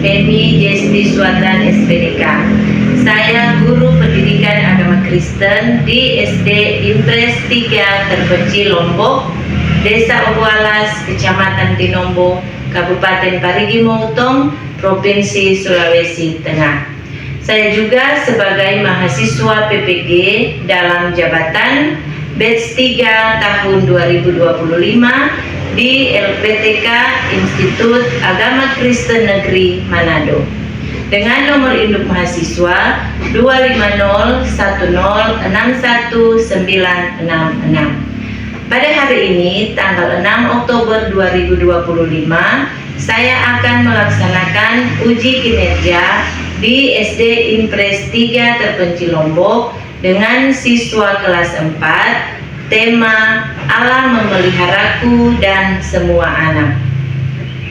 Deni Jesti Suatan SPDK. Saya guru pendidikan agama Kristen di SD Impres 3 Terpencil Lombok, Desa Obualas, Kecamatan Tinombo, Kabupaten Parigi Motong, Provinsi Sulawesi Tengah. Saya juga sebagai mahasiswa PPG dalam jabatan Batch 3 tahun 2025 di LPTK Institut Agama Kristen Negeri Manado dengan nomor induk mahasiswa 25010619666. Pada hari ini, tanggal 6 Oktober 2025, saya akan melaksanakan uji kinerja di SD Impres 3 Terpencil Lombok dengan siswa kelas 4, tema Allah memeliharaku dan semua anak.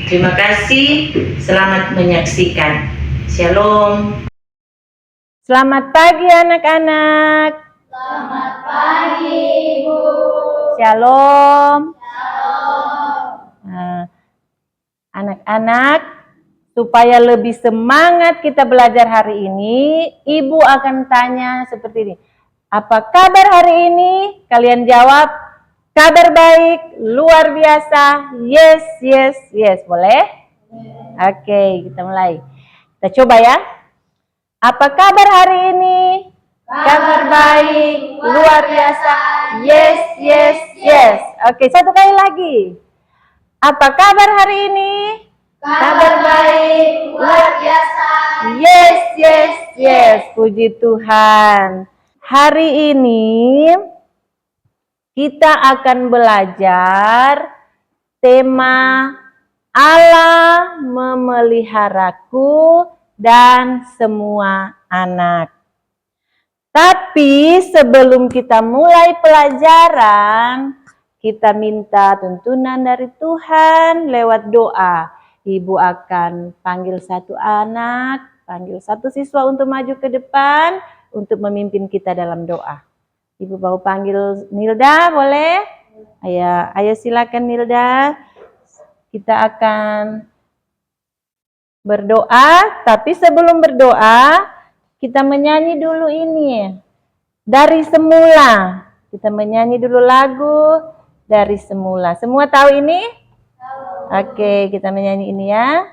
Terima kasih, selamat menyaksikan. Shalom. Selamat pagi anak-anak. Selamat pagi Ibu. Shalom. Shalom. Anak-anak, supaya lebih semangat kita belajar hari ini, Ibu akan tanya seperti ini. Apa kabar hari ini? Kalian jawab, kabar baik, luar biasa, yes, yes, yes. Boleh? Oke, kita mulai. Kita coba ya. Apa kabar hari ini? Kabar baik, luar biasa, yes, yes, yes. Oke, satu kali lagi. Apa kabar hari ini? Kabar baik, luar biasa. Yes, yes, yes. Puji Tuhan. Hari ini kita akan belajar tema Allah memeliharaku dan semua anak. Tapi sebelum kita mulai pelajaran, kita minta tuntunan dari Tuhan lewat doa. Ibu akan panggil satu anak, panggil satu siswa untuk maju ke depan, untuk memimpin kita dalam doa. Ibu mau panggil Nilda, boleh? Ayo silakan Nilda. Kita akan berdoa, tapi sebelum berdoa, kita menyanyi dulu ini. Dari semula. Kita menyanyi dulu lagu Dari Semula. Semua tahu ini? Tahu. Oke, kita menyanyi ini ya.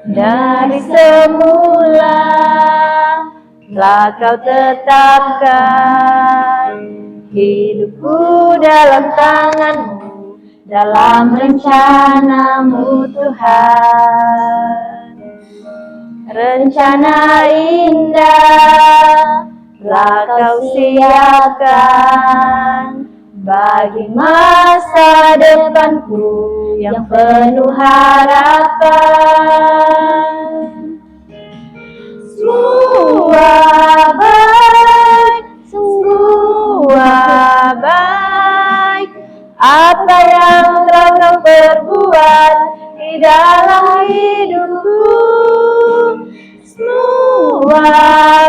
Dari semula telah kau tetapkan hidupku dalam tanganmu, dalam rencanamu Tuhan. Rencana indah telah kau siapkan bagi masa depanku yang penuh harapan. Sungguh baik, sungguh baik apa yang telah kau perbuat di dalam hidupku. Semua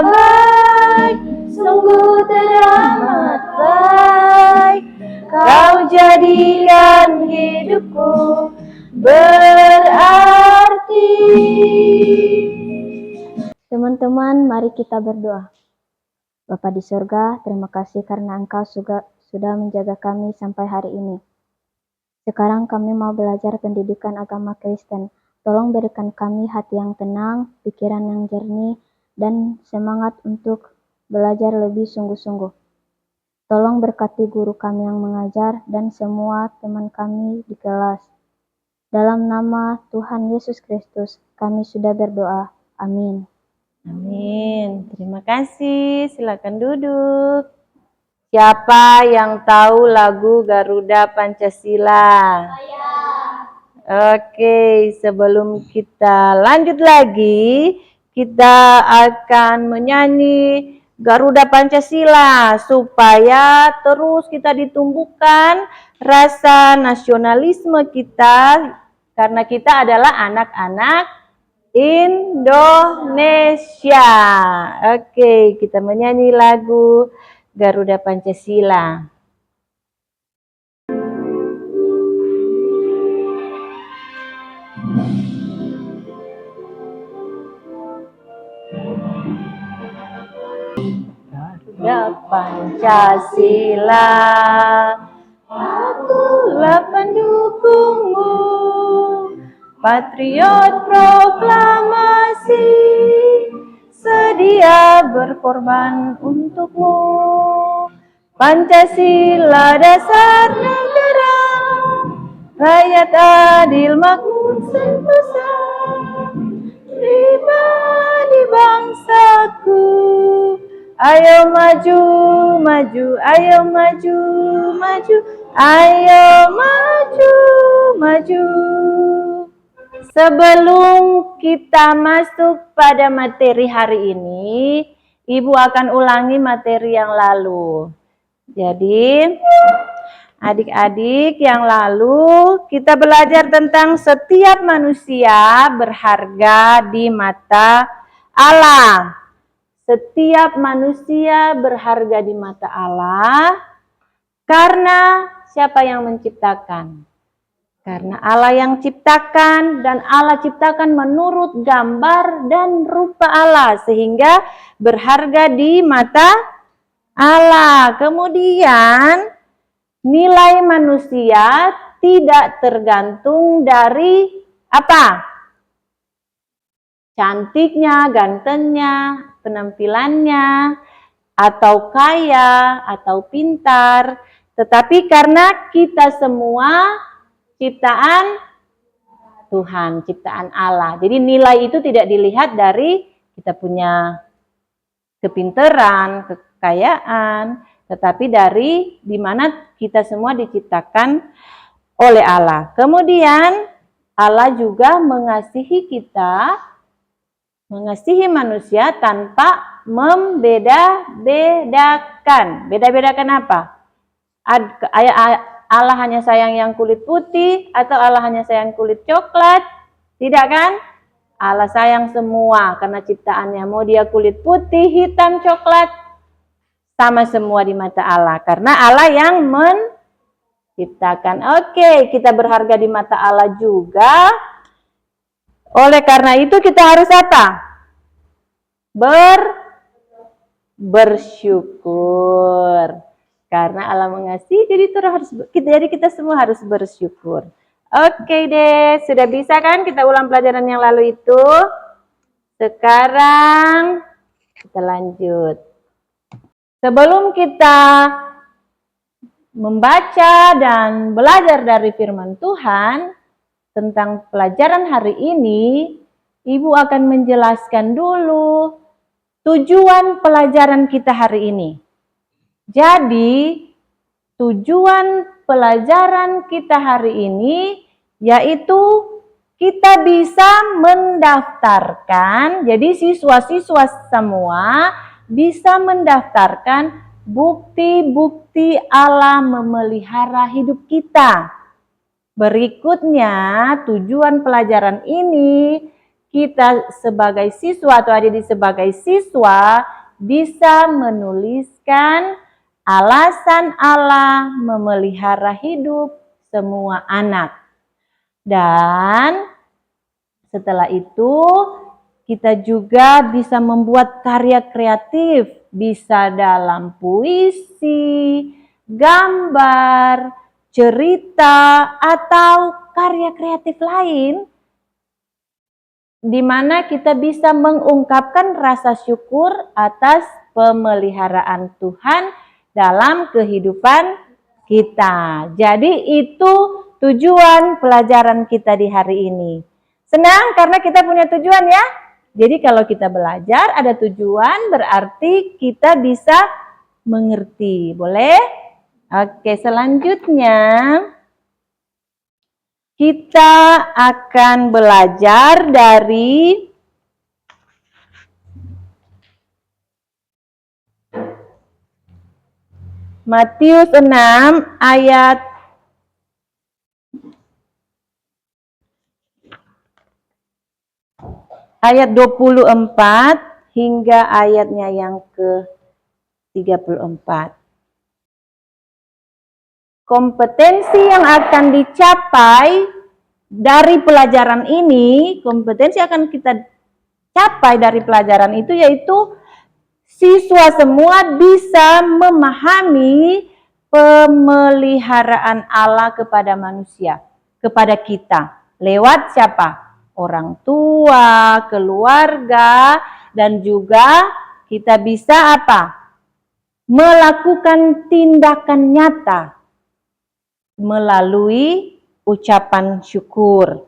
baik, sungguh teramat baik. Kau jadikan hidupku berarti. Teman-teman, mari kita berdoa. Bapa di surga, terima kasih karena Engkau sudah menjaga kami sampai hari ini. Sekarang kami mau belajar pendidikan agama Kristen. Tolong berikan kami hati yang tenang, pikiran yang jernih, dan semangat untuk belajar lebih sungguh-sungguh. Tolong berkati guru kami yang mengajar dan semua teman kami di kelas. Dalam nama Tuhan Yesus Kristus, kami sudah berdoa. Amin. Amin. Terima kasih. Silakan duduk. Siapa yang tahu lagu Garuda Pancasila? Oke, sebelum kita lanjut lagi, kita akan menyanyi Garuda Pancasila supaya terus kita ditumbuhkan rasa nasionalisme kita karena kita adalah anak-anak Indonesia. Oke, kita menyanyi lagu Garuda Pancasila. Garuda Pancasila, akulah pendukungmu, patriot proklamasi, sedia berkorban untukmu. Pancasila dasar negara, rakyat adil makmur sentosa, pribadi bangsaku. Ayo maju, maju, ayo maju, maju, ayo maju, maju. Sebelum kita masuk pada materi hari ini, Ibu akan ulangi materi yang lalu. Jadi, adik-adik yang lalu kita belajar tentang setiap manusia berharga di mata Allah. Setiap manusia berharga di mata Allah karena siapa yang menciptakan? Karena Allah yang ciptakan, dan Allah ciptakan menurut gambar dan rupa Allah sehingga berharga di mata Allah. Kemudian nilai manusia tidak tergantung dari apa? Cantiknya, gantengnya, penampilannya, atau kaya, atau pintar, tetapi karena kita semua ciptaan Tuhan, ciptaan Allah. Jadi nilai itu tidak dilihat dari kita punya kepintaran, kekayaan, tetapi dari di mana kita semua diciptakan oleh Allah. Kemudian Allah juga mengasihi kita, mengasihi manusia tanpa membeda-bedakan. Beda-bedakan apa? Allah hanya sayang yang kulit putih atau Allah hanya sayang kulit coklat? Tidak kan? Allah sayang semua karena ciptaannya. Mau dia kulit putih, hitam, coklat, sama semua di mata Allah. Karena Allah yang menciptakan. Oke, kita berharga di mata Allah juga. Oleh karena itu kita harus apa? Bersyukur. Karena Allah mengasihi, jadi kita semua harus bersyukur. Oke deh, sudah bisa kan kita ulang pelajaran yang lalu itu? Sekarang kita lanjut. Sebelum kita membaca dan belajar dari firman Tuhan tentang pelajaran hari ini, Ibu akan menjelaskan dulu tujuan pelajaran kita hari ini. Jadi, tujuan pelajaran kita hari ini yaitu kita bisa mendaftarkan, jadi siswa-siswa semua bisa mendaftarkan bukti-bukti Allah memelihara hidup kita. Berikutnya, tujuan pelajaran ini kita sebagai siswa atau adik sebagai siswa bisa menuliskan alasan Allah memelihara hidup semua anak. Dan setelah itu kita juga bisa membuat karya kreatif, bisa dalam puisi, gambar, cerita, atau karya kreatif lain di mana kita bisa mengungkapkan rasa syukur atas pemeliharaan Tuhan dalam kehidupan kita. Jadi itu tujuan pelajaran kita di hari ini. Senang karena kita punya tujuan ya. Jadi kalau kita belajar ada tujuan berarti kita bisa mengerti. Boleh? Oke, selanjutnya kita akan belajar dari Matius 6 ayat 1 ayat 24 hingga ayatnya yang ke-34. Kompetensi yang akan dicapai dari pelajaran ini, kompetensi akan kita capai dari pelajaran itu yaitu siswa semua bisa memahami pemeliharaan Allah kepada manusia, kepada kita. Lewat siapa? Orang tua, keluarga, dan juga kita bisa apa? Melakukan tindakan nyata melalui ucapan syukur.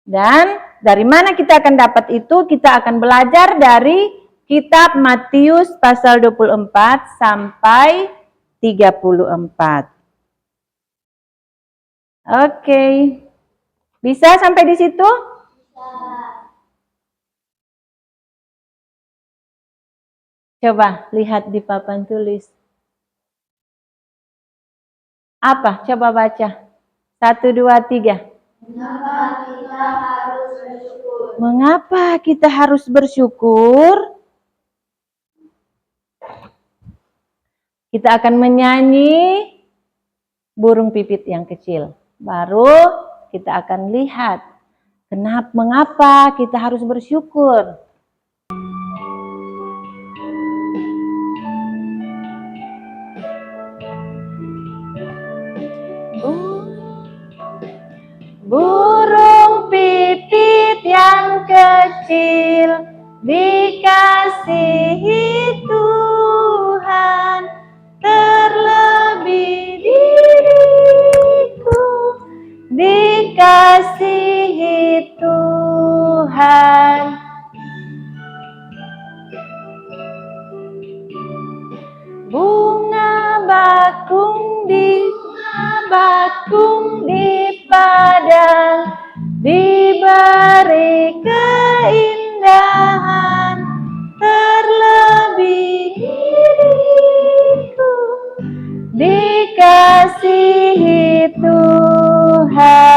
Dan dari mana kita akan dapat itu? Kita akan belajar dari kitab Matius pasal 24 sampai 34. Oke. Bisa sampai di situ? Coba lihat di papan tulis. Apa? Coba baca. 1, 2, 3. Mengapa kita harus bersyukur? Kita akan menyanyi burung pipit yang kecil. Baru kita akan lihat mengapa kita harus bersyukur. Burung pipit yang kecil dikasihi Tuhan, terlebih diriku dikasihi Tuhan. Bunga bakung di padang diberi keindahan, terlebih diriku dikasihi Tuhan.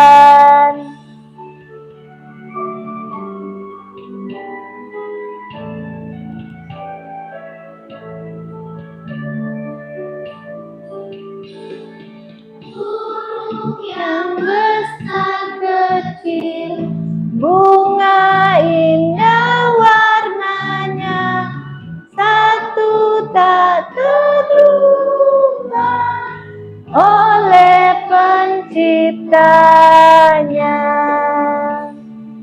Yang besar kecil, bunga indah warnanya, satu tak terlupa oleh penciptanya.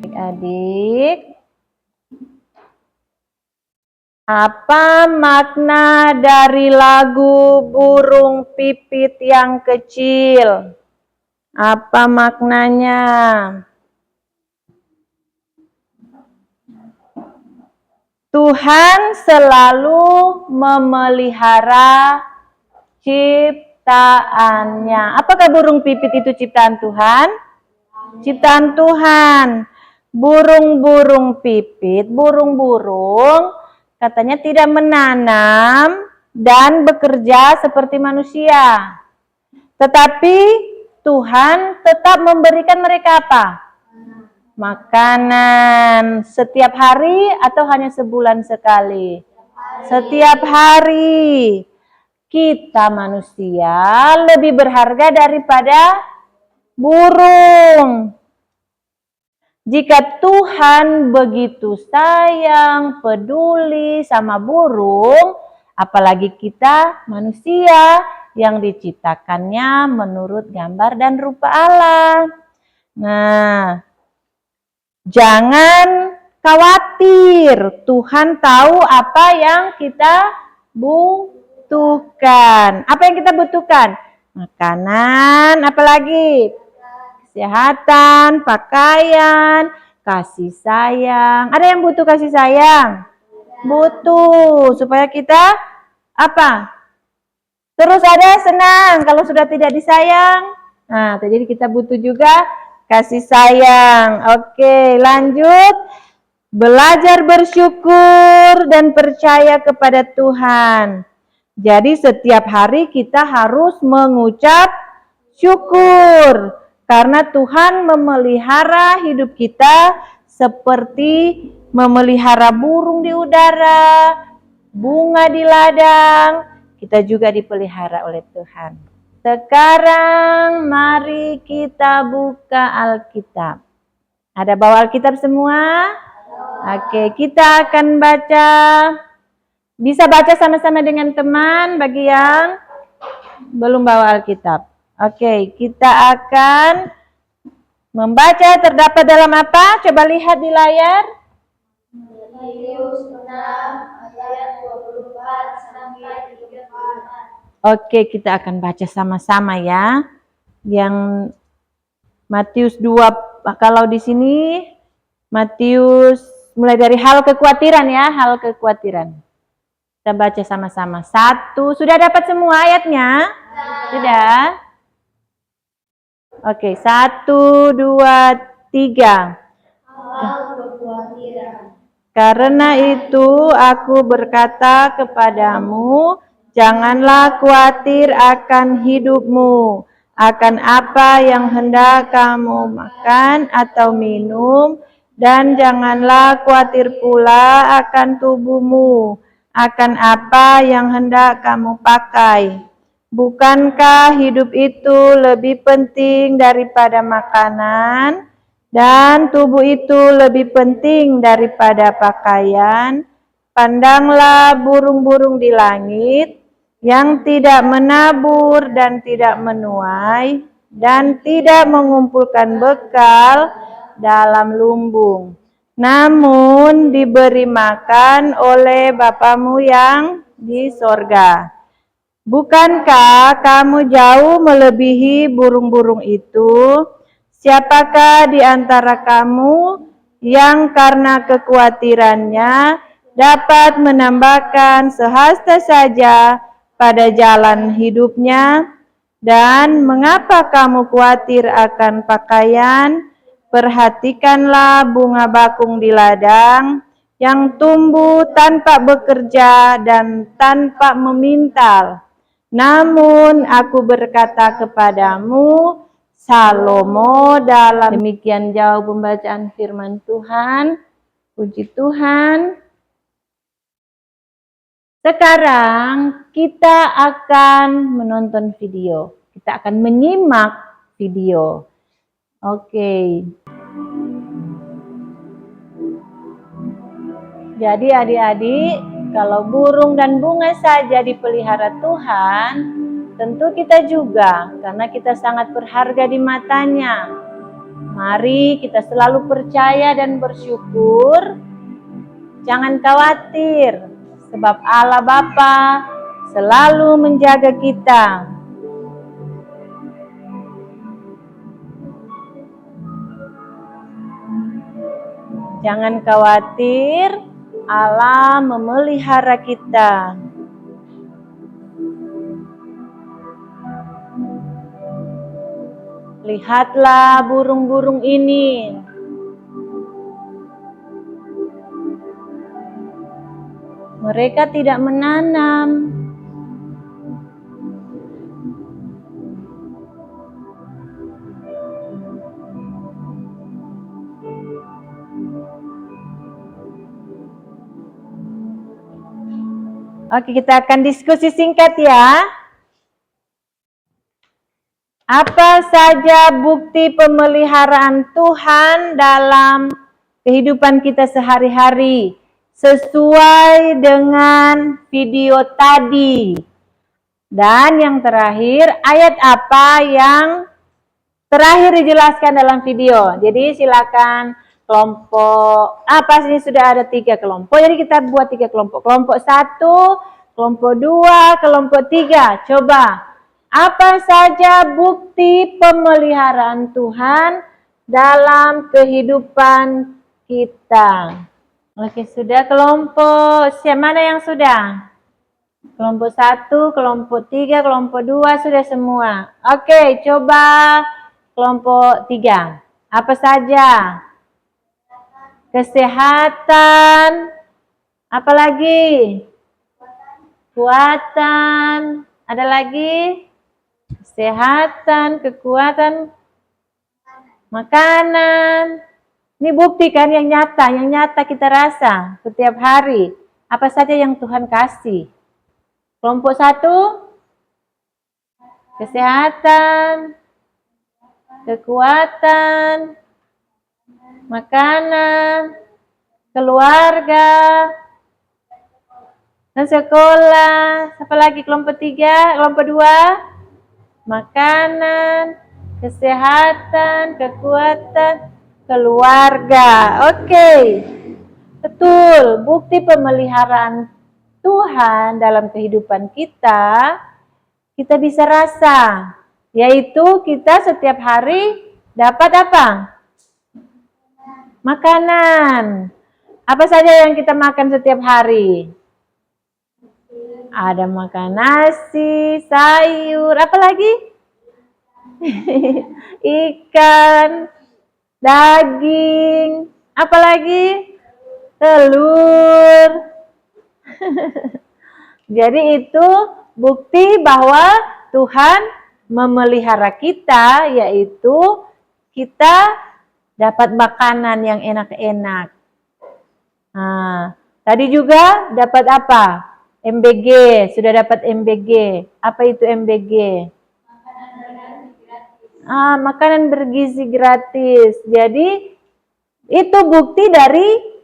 Adik-adik, apa makna dari lagu burung pipit yang kecil? Apa maknanya? Tuhan selalu memelihara ciptaannya. Apakah burung pipit itu ciptaan Tuhan? Ciptaan Tuhan. Burung-burung pipit, burung-burung katanya tidak menanam dan bekerja seperti manusia. Tetapi Tuhan tetap memberikan mereka apa? Makanan. Setiap hari atau hanya sebulan sekali? Setiap hari. Kita manusia lebih berharga daripada burung. Jika Tuhan begitu sayang, peduli sama burung, apalagi kita manusia yang diciptakannya menurut gambar dan rupa Allah. Nah, jangan khawatir, Tuhan tahu apa yang kita butuhkan. Apa yang kita butuhkan? Makanan, apalagi? Kesehatan, pakaian, kasih sayang. Ada yang butuh kasih sayang? Butuh, supaya kita apa? Terus ada senang kalau sudah tidak disayang. Nah, jadi kita butuh juga kasih sayang. Oke, lanjut. Belajar bersyukur dan percaya kepada Tuhan. Jadi setiap hari kita harus mengucap syukur. Karena Tuhan memelihara hidup kita seperti memelihara burung di udara, bunga di ladang, kita juga dipelihara oleh Tuhan. Sekarang mari kita buka Alkitab. Ada bawa Alkitab semua? Oke, kita akan baca. Bisa baca sama-sama dengan teman bagi yang belum bawa Alkitab. Oke, kita akan membaca terdapat dalam apa? Coba lihat di layar. Matius 6 ayat 24 sampai 34. Oke, kita akan baca sama-sama ya. Yang Matius 2, kalau di sini Matius mulai dari hal kekhawatiran ya, hal kekhawatiran. Kita baca sama-sama. 1, sudah dapat semua ayatnya? Sudah? Oke, 1, 2, 3. Hal kekhawatiran. Karena itu aku berkata kepadamu, janganlah khawatir akan hidupmu, akan apa yang hendak kamu makan atau minum, dan janganlah khawatir pula akan tubuhmu, akan apa yang hendak kamu pakai. Bukankah hidup itu lebih penting daripada makanan, dan tubuh itu lebih penting daripada pakaian? Pandanglah burung-burung di langit, yang tidak menabur dan tidak menuai, dan tidak mengumpulkan bekal dalam lumbung, namun diberi makan oleh Bapamu yang di sorga. Bukankah kamu jauh melebihi burung-burung itu? Siapakah di antara kamu yang karena kekhawatirannya dapat menambahkan sehasta saja pada jalan hidupnya? Dan mengapa kamu khawatir akan pakaian? Perhatikanlah bunga bakung di ladang, yang tumbuh tanpa bekerja dan tanpa memintal. Namun aku berkata kepadamu, Salomo dalam demikian jauh pembacaan firman Tuhan. Puji Tuhan. Sekarang kita akan menonton video. Kita akan menyimak video. Oke. Jadi adik-adik, kalau burung dan bunga saja dipelihara Tuhan, tentu kita juga, karena kita sangat berharga di matanya. Mari kita selalu percaya dan bersyukur. Jangan khawatir, sebab Allah Bapa selalu menjaga kita. Jangan khawatir, Allah memelihara kita. Lihatlah burung-burung ini. Mereka tidak menanam. Oke, kita akan diskusi singkat ya. Apa saja bukti pemeliharaan Tuhan dalam kehidupan kita sehari-hari sesuai dengan video tadi? Dan yang terakhir, ayat apa yang terakhir dijelaskan dalam video? Jadi silakan kelompok apa sih, sudah ada 3 kelompok, jadi kita buat 3 kelompok. Kelompok 1, kelompok 2, kelompok 3. Coba, apa saja bukti pemeliharaan Tuhan dalam kehidupan kita? Oke, sudah kelompok, mana yang sudah? Kelompok 1, kelompok 3, kelompok 2, sudah semua. Oke, coba kelompok 3. Apa saja? Kesehatan, apalagi? Kekuatan, ada lagi? Kesehatan, kekuatan, makanan, Ini bukti kan yang nyata kita rasa setiap hari. Apa saja yang Tuhan kasih. Kelompok 1, kesehatan, kekuatan, makanan, keluarga, dan sekolah. Apa lagi kelompok 3, kelompok 2, makanan, kesehatan, kekuatan, keluarga. Oke. Betul, bukti pemeliharaan Tuhan dalam kehidupan kita bisa rasa, yaitu kita setiap hari dapat apa? Makanan. Apa saja yang kita makan setiap hari? Ada makan nasi, sayur, apa lagi? Ikan, daging, apa lagi? Telur. Jadi itu bukti bahwa Tuhan memelihara kita, yaitu kita dapat makanan yang enak-enak. Nah, tadi juga dapat apa? MBG, sudah dapat MBG. Apa itu MBG? Makanan bergizi gratis. Jadi itu bukti dari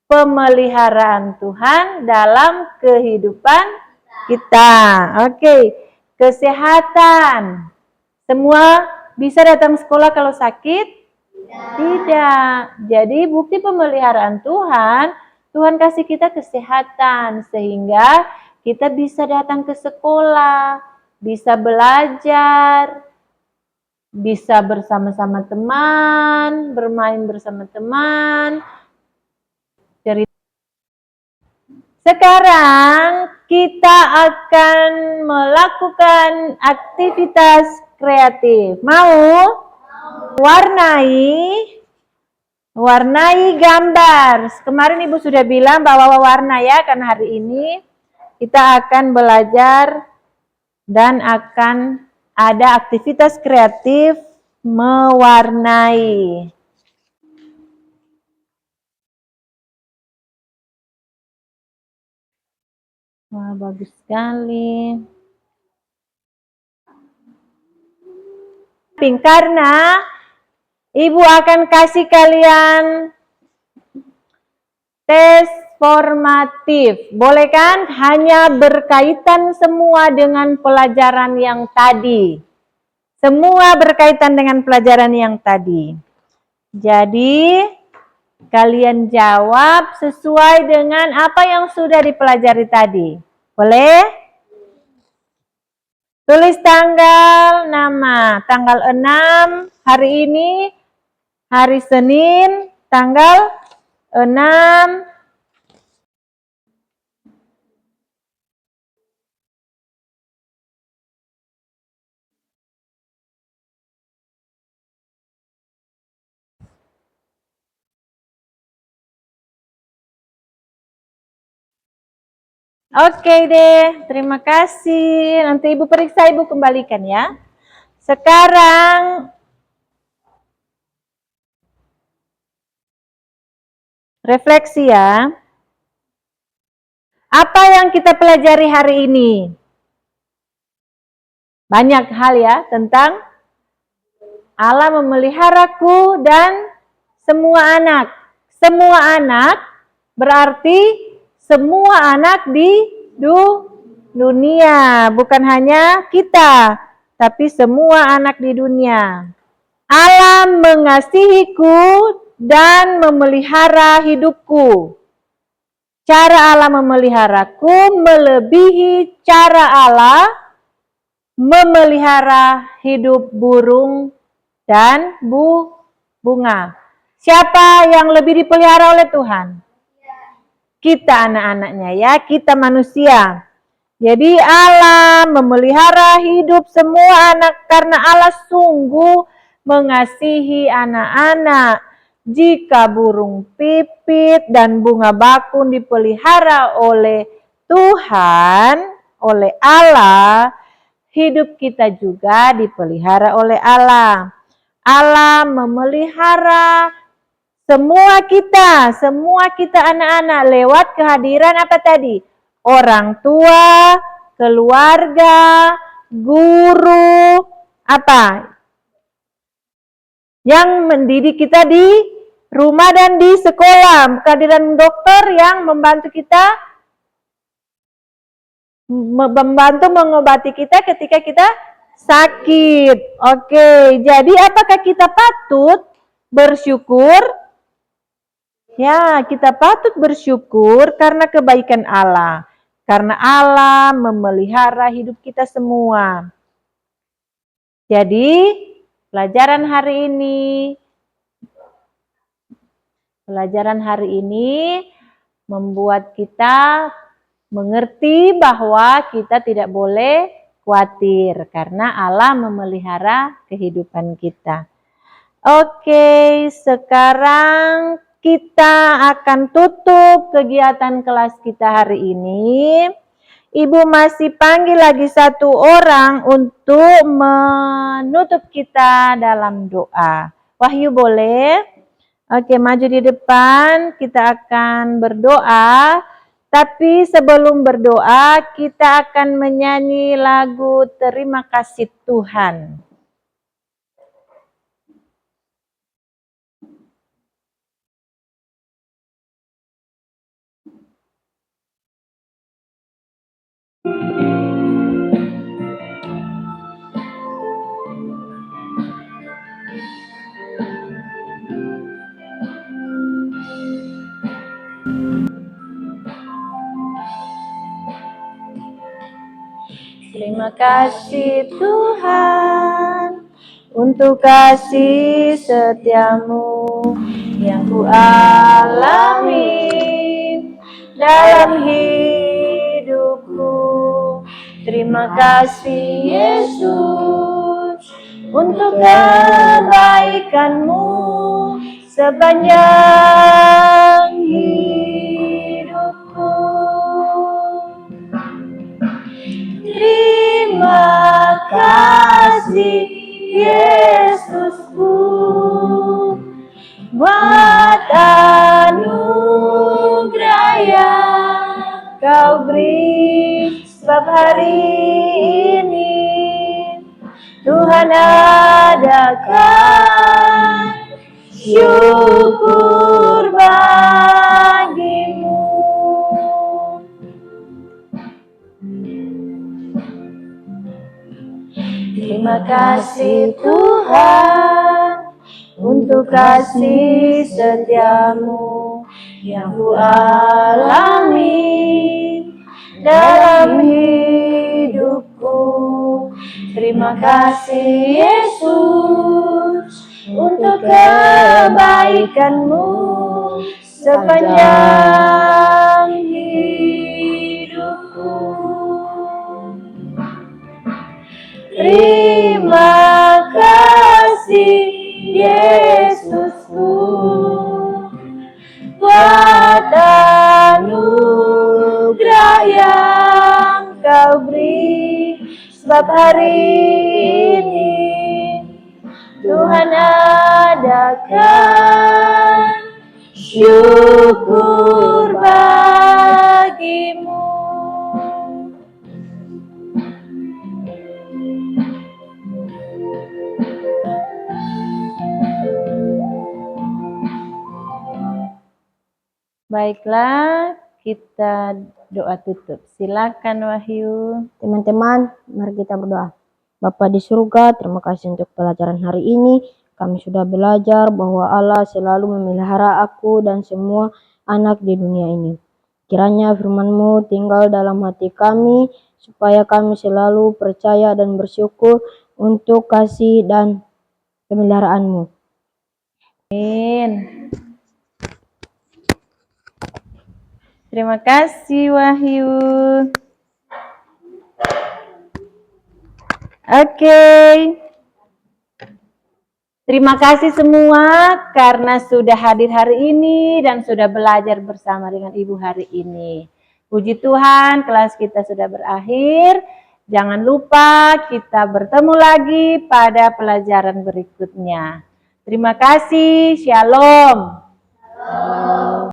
pemeliharaan Tuhan dalam kehidupan kita. Oke, kesehatan. Semua bisa datang sekolah kalau sakit? Tidak. Jadi bukti pemeliharaan Tuhan kasih kita kesehatan sehingga kita bisa datang ke sekolah, bisa belajar, bisa bersama-sama teman, bermain bersama teman. Sekarang kita akan melakukan aktivitas kreatif. Mau? Warnai gambar. Kemarin Ibu sudah bilang bahwa warna ya, karena hari ini kita akan belajar dan akan ada aktivitas kreatif mewarnai. Wah, bagus sekali. Karena Ibu akan kasih kalian tes formatif. Boleh kan? Hanya berkaitan semua dengan pelajaran yang tadi. Semua berkaitan dengan pelajaran yang tadi. Jadi, kalian jawab sesuai dengan apa yang sudah dipelajari tadi. Boleh? Tulis tanggal, nama. Tanggal 6, hari ini, hari Senin, tanggal 6. Oke deh, terima kasih. Nanti Ibu periksa, Ibu kembalikan ya. Sekarang refleksi ya. Apa yang kita pelajari hari ini? Banyak hal ya tentang Allah memeliharaku dan semua anak. Semua anak berarti semua anak di dunia, bukan hanya kita, tapi semua anak di dunia. Allah mengasihiku dan memelihara hidupku. Cara Allah memeliharaku melebihi cara Allah memelihara hidup burung dan bunga. Siapa yang lebih dipelihara oleh Tuhan? Kita anak-anaknya ya, kita manusia. Jadi Allah memelihara hidup semua anak karena Allah sungguh mengasihi anak-anak. Jika burung pipit dan bunga bakung dipelihara oleh Tuhan, oleh Allah, hidup kita juga dipelihara oleh Allah. Allah memelihara semua kita anak-anak lewat kehadiran apa tadi? Orang tua, keluarga, guru, apa? Yang mendidik kita di rumah dan di sekolah. Kehadiran dokter yang membantu kita, membantu mengobati kita ketika kita sakit. Oke, jadi apakah kita patut bersyukur? Ya, kita patut bersyukur karena kebaikan Allah. Karena Allah memelihara hidup kita semua. Jadi, pelajaran hari ini membuat kita mengerti bahwa kita tidak boleh khawatir karena Allah memelihara kehidupan kita. Oke, sekarang kita akan tutup kegiatan kelas kita hari ini. Ibu masih panggil lagi satu orang untuk menutup kita dalam doa. Wahyu boleh? Oke, maju di depan, kita akan berdoa. Tapi sebelum berdoa, kita akan menyanyi lagu Terima Kasih Tuhan. Terima kasih Tuhan untuk kasih setiamu yang ku alami dalam hidupku. Terima kasih Yesus untuk kebaikanmu sepanjang hidupku. Terima kasih Yesusku buat anugerah yang kau beri, sebab hari ini Tuhan adakan syukur bagimu. Terima kasih Tuhan untuk kasih setiamu yang ku alami dalam hidupku. Terima kasih Yesus untuk kebaikanmu sepanjang hidupku. Terima kasih Yesusku buat anugerah yang kau beri, sebab hari ini Tuhan adakan syukur bagimu. Baiklah, kita doa tutup. Silakan Wahyu. Teman-teman, mari kita berdoa. Bapa di surga, terima kasih untuk pelajaran hari ini. Kami sudah belajar bahwa Allah selalu memelihara aku dan semua anak di dunia ini. Kiranya firman-Mu tinggal dalam hati kami, supaya kami selalu percaya dan bersyukur untuk kasih dan pemeliharaan-Mu. Amin. Terima kasih Wahyu. Oke. Terima kasih semua karena sudah hadir hari ini dan sudah belajar bersama dengan Ibu hari ini. Puji Tuhan, kelas kita sudah berakhir. Jangan lupa kita bertemu lagi pada pelajaran berikutnya. Terima kasih. Shalom. Halo.